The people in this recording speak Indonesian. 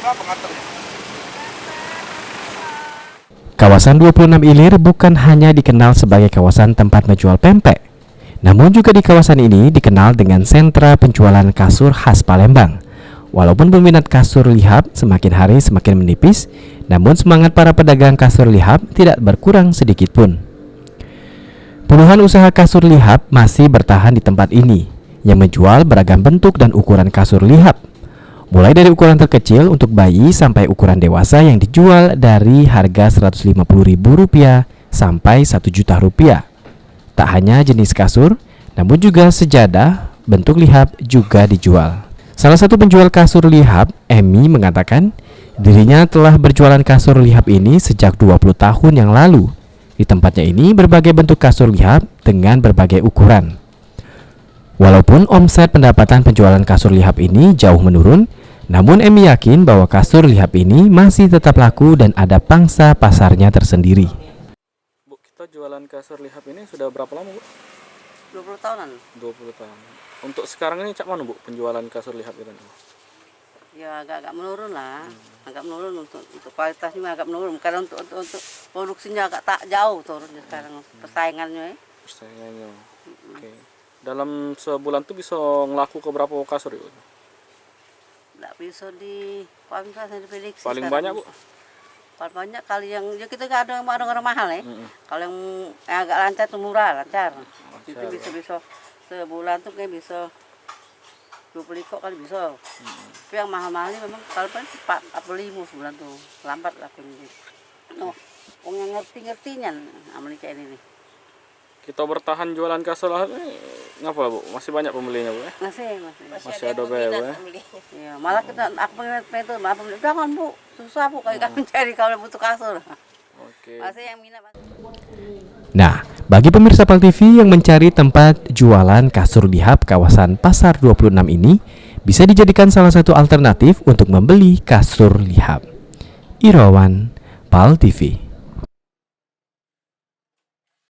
berapa nganternya? Kawasan 26 Ilir bukan hanya dikenal sebagai kawasan tempat menjual pempek, namun juga di kawasan ini dikenal dengan sentra penjualan kasur khas Palembang. Walaupun peminat kasur lihap semakin hari semakin menipis, namun semangat para pedagang kasur lihap tidak berkurang sedikit pun. Puluhan usaha kasur lihap masih bertahan di tempat ini, yang menjual beragam bentuk dan ukuran kasur lihap. Mulai dari ukuran terkecil untuk bayi sampai ukuran dewasa yang dijual dari harga Rp150.000 sampai Rp1.000.000. Tak hanya jenis kasur, namun juga sejadah bentuk lihap juga dijual. Salah satu penjual kasur lihap, Emi, mengatakan dirinya telah berjualan kasur lihap ini sejak 20 tahun yang lalu. Di tempatnya ini berbagai bentuk kasur lihap dengan berbagai ukuran. Walaupun omset pendapatan penjualan kasur lihap ini jauh menurun, namun Emi yakin bahwa kasur lihap ini masih tetap laku dan ada pangsa pasarnya tersendiri. Bu, kita jualan kasur lihap ini sudah berapa lama, Bu? 20 tahunan. 20 tahun. Untuk sekarang ini cak mana, Bu, penjualan kasur lihap itu? Ya agak menurun lah. Agak menurun untuk kualitasnya agak menurun. Karena untuk produksinya agak tak jauh turun sekarang persaingannya. Persaingannya. Oke. Dalam sebulan tuh bisa ngelaku ke berapa kasur, Bu? Nggak bisa diprediksi. Paling sekarang. banyak, Bu? Paling banyak kali yang ya kita nggak ada orang mahal ya. Kalau yang agak lancar tuh murah, lancar. Itu bisa sebulan tuh kayak bisa 20 kok kali bisa. Tapi yang mahal-mahal ini memang kalau paling 45 sebulan tuh lambat lakunya. Oh, yang ngerti-ngertinya amalnya kayak ini nih. Kita bertahan jualan kasur lihap ini ngapa, Bu? Masih banyak pembelinya, Bu? Masih ada banyak, Bu? Ya, malah aku pengen itu, maaf jangan, Bu. Susah, Bu, kayak kami cari kalau butuh kasur. Oke. Masih yang minat. Nah, bagi pemirsa PAL TV yang mencari tempat jualan kasur lihap kawasan Pasar 26 ini, bisa dijadikan salah satu alternatif untuk membeli kasur lihap. Irawan, PAL TV.